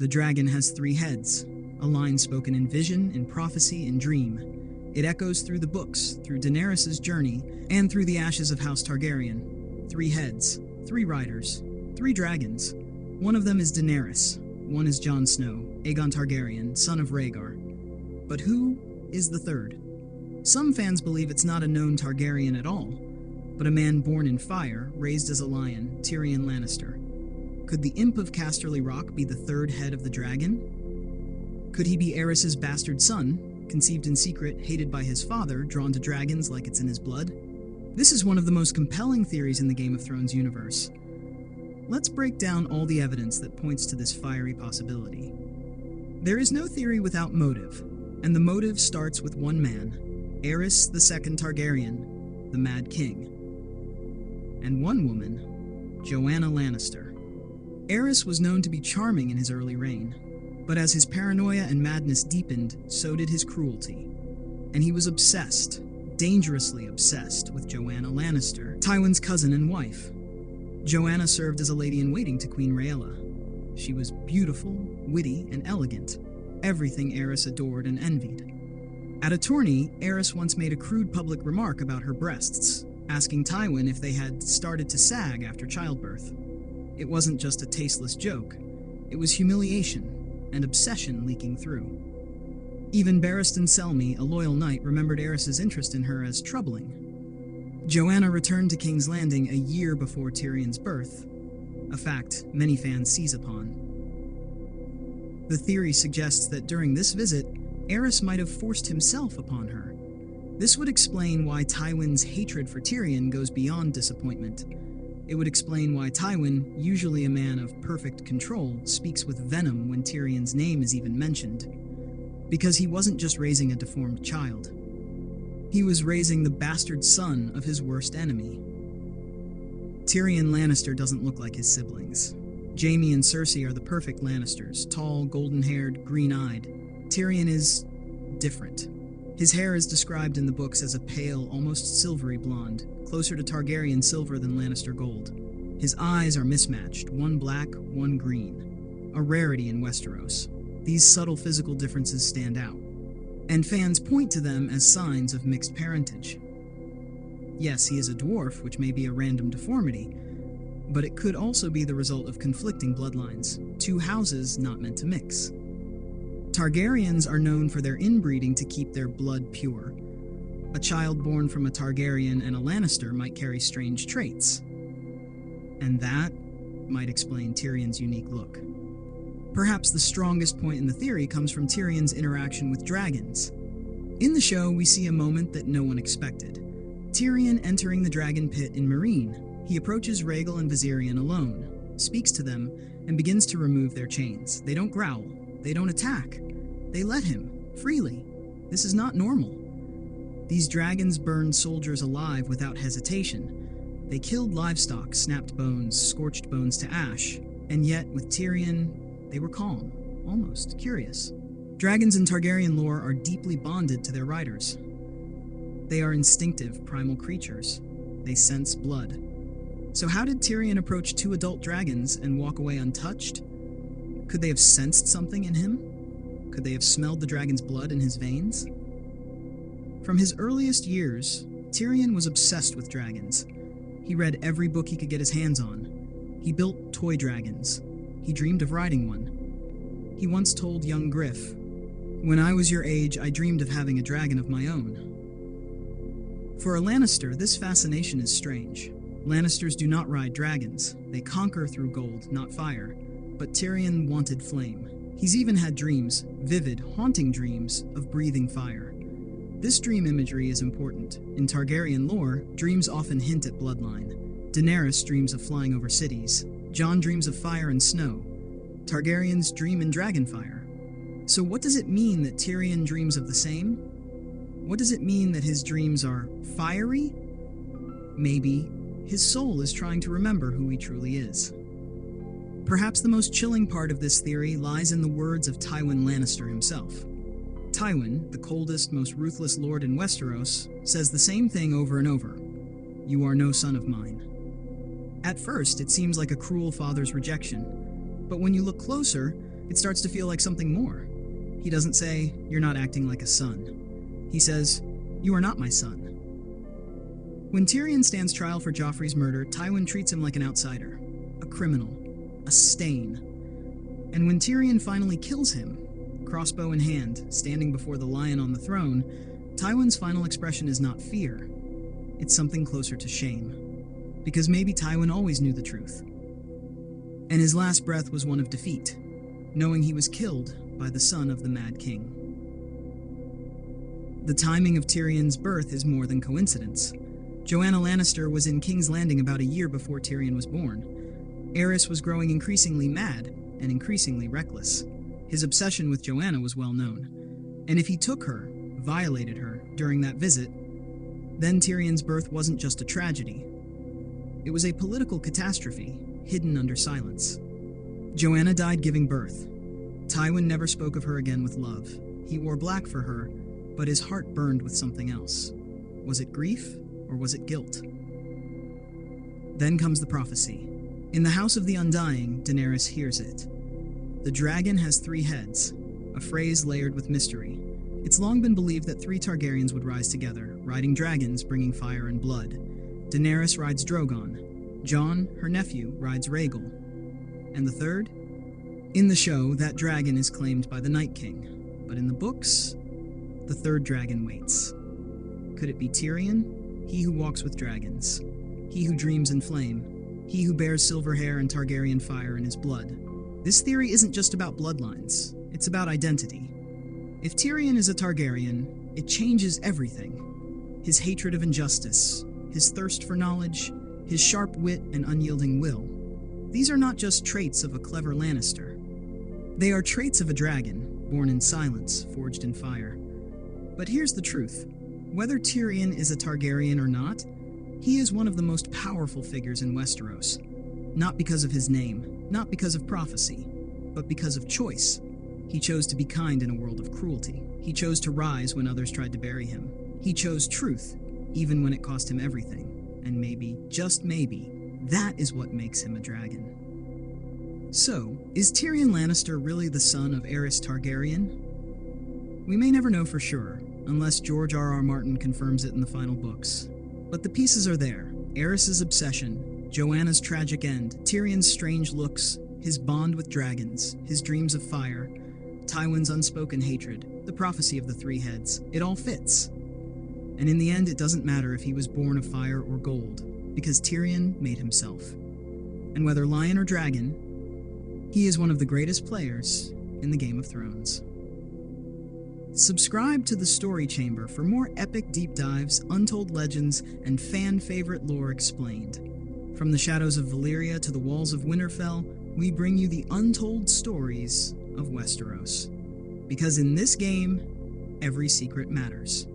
The dragon has 3 heads, a line spoken in vision, in prophecy, in dream. It echoes through the books, through Daenerys' journey, and through the ashes of House Targaryen. 3 heads, 3 riders, 3 dragons. One of them is Daenerys, one is Jon Snow, Aegon Targaryen, son of Rhaegar. But who is the third? Some fans believe it's not a known Targaryen at all, but a man born in fire, raised as a lion, Tyrion Lannister. Could the imp of Casterly Rock be the third head of the dragon? Could he be Aerys' bastard son, conceived in secret, hated by his father, drawn to dragons like it's in his blood? This is one of the most compelling theories in the Game of Thrones universe. Let's break down all the evidence that points to this fiery possibility. There is no theory without motive, and the motive starts with one man, Aerys II Targaryen, the Mad King. And one woman, Joanna Lannister. Aerys was known to be charming in his early reign, but as his paranoia and madness deepened, so did his cruelty. And he was obsessed, dangerously obsessed, with Joanna Lannister, Tywin's cousin and wife. Joanna served as a lady-in-waiting to Queen Rhaella. She was beautiful, witty, and elegant, everything Aerys adored and envied. At a tourney, Aerys once made a crude public remark about her breasts, asking Tywin if they had started to sag after childbirth. It wasn't just a tasteless joke, it was humiliation and obsession leaking through. Even Barristan Selmy, a loyal knight, remembered Aerys' interest in her as troubling. Joanna returned to King's Landing a year before Tyrion's birth, a fact many fans seize upon. The theory suggests that during this visit, Aerys might have forced himself upon her. This would explain why Tywin's hatred for Tyrion goes beyond disappointment. It would explain why Tywin, usually a man of perfect control, speaks with venom when Tyrion's name is even mentioned. Because he wasn't just raising a deformed child. He was raising the bastard son of his worst enemy. Tyrion Lannister doesn't look like his siblings. Jaime and Cersei are the perfect Lannisters, tall, golden-haired, green-eyed. Tyrion is different. His hair is described in the books as a pale, almost silvery blonde, closer to Targaryen silver than Lannister gold. His eyes are mismatched, one black, one green. A rarity in Westeros. These subtle physical differences stand out, and fans point to them as signs of mixed parentage. Yes, he is a dwarf, which may be a random deformity, but it could also be the result of conflicting bloodlines, 2 houses not meant to mix. Targaryens are known for their inbreeding to keep their blood pure. A child born from a Targaryen and a Lannister might carry strange traits. And that might explain Tyrion's unique look. Perhaps the strongest point in the theory comes from Tyrion's interaction with dragons. In the show, we see a moment that no one expected. Tyrion entering the dragon pit in Meereen. He approaches Rhaegal and Viserion alone, speaks to them, and begins to remove their chains. They don't growl. They don't attack. They let him, freely. This is not normal. These dragons burned soldiers alive without hesitation. They killed livestock, snapped bones, scorched bones to ash, and yet, with Tyrion, they were calm, almost curious. Dragons in Targaryen lore are deeply bonded to their riders. They are instinctive, primal creatures. They sense blood. So how did Tyrion approach 2 adult dragons and walk away untouched? Could they have sensed something in him? Could they have smelled the dragon's blood in his veins? From his earliest years, Tyrion was obsessed with dragons. He read every book he could get his hands on. He built toy dragons. He dreamed of riding one. He once told young Griff, "When I was your age, I dreamed of having a dragon of my own." For a Lannister, this fascination is strange. Lannisters do not ride dragons. They conquer through gold, not fire. But Tyrion wanted flame. He's even had dreams, vivid, haunting dreams, of breathing fire. This dream imagery is important. In Targaryen lore, dreams often hint at bloodline. Daenerys dreams of flying over cities. Jon dreams of fire and snow. Targaryens dream in dragonfire. So what does it mean that Tyrion dreams of the same? What does it mean that his dreams are fiery? Maybe his soul is trying to remember who he truly is. Perhaps the most chilling part of this theory lies in the words of Tywin Lannister himself. Tywin, the coldest, most ruthless lord in Westeros, says the same thing over and over. "You are no son of mine." At first, it seems like a cruel father's rejection. But when you look closer, it starts to feel like something more. He doesn't say, "You're not acting like a son." He says, "You are not my son." When Tyrion stands trial for Joffrey's murder, Tywin treats him like an outsider, a criminal, a stain. And when Tyrion finally kills him, crossbow in hand, standing before the lion on the throne, Tywin's final expression is not fear. It's something closer to shame. Because maybe Tywin always knew the truth. And his last breath was one of defeat, knowing he was killed by the son of the Mad King. The timing of Tyrion's birth is more than coincidence. Joanna Lannister was in King's Landing about a year before Tyrion was born. Aerys was growing increasingly mad and increasingly reckless. His obsession with Joanna was well known. And if he took her, violated her, during that visit, then Tyrion's birth wasn't just a tragedy. It was a political catastrophe, hidden under silence. Joanna died giving birth. Tywin never spoke of her again with love. He wore black for her, but his heart burned with something else. Was it grief, or was it guilt? Then comes the prophecy. In the House of the Undying, Daenerys hears it. The dragon has 3 heads, a phrase layered with mystery. It's long been believed that 3 Targaryens would rise together, riding dragons bringing fire and blood. Daenerys rides Drogon. Jon, her nephew, rides Rhaegal. And the third? In the show, that dragon is claimed by the Night King. But in the books, the third dragon waits. Could it be Tyrion? He who walks with dragons. He who dreams in flame. He who bears silver hair and Targaryen fire in his blood. This theory isn't just about bloodlines. It's about identity. If Tyrion is a Targaryen, it changes everything. His hatred of injustice, his thirst for knowledge, his sharp wit and unyielding will. These are not just traits of a clever Lannister. They are traits of a dragon, born in silence, forged in fire. But here's the truth. Whether Tyrion is a Targaryen or not, he is one of the most powerful figures in Westeros. Not because of his name, not because of prophecy, but because of choice. He chose to be kind in a world of cruelty. He chose to rise when others tried to bury him. He chose truth, even when it cost him everything. And maybe, just maybe, that is what makes him a dragon. So, is Tyrion Lannister really the son of Aerys Targaryen? We may never know for sure, unless George R.R. Martin confirms it in the final books. But the pieces are there. Aerys' obsession, Joanna's tragic end, Tyrion's strange looks, his bond with dragons, his dreams of fire, Tywin's unspoken hatred, the prophecy of the 3 heads. It all fits. And in the end, it doesn't matter if he was born of fire or gold, because Tyrion made himself. And whether lion or dragon, he is one of the greatest players in the Game of Thrones. Subscribe to the Story Chamber for more epic deep dives, untold legends, and fan-favorite lore explained. From the shadows of Valyria to the walls of Winterfell, we bring you the untold stories of Westeros. Because in this game, every secret matters.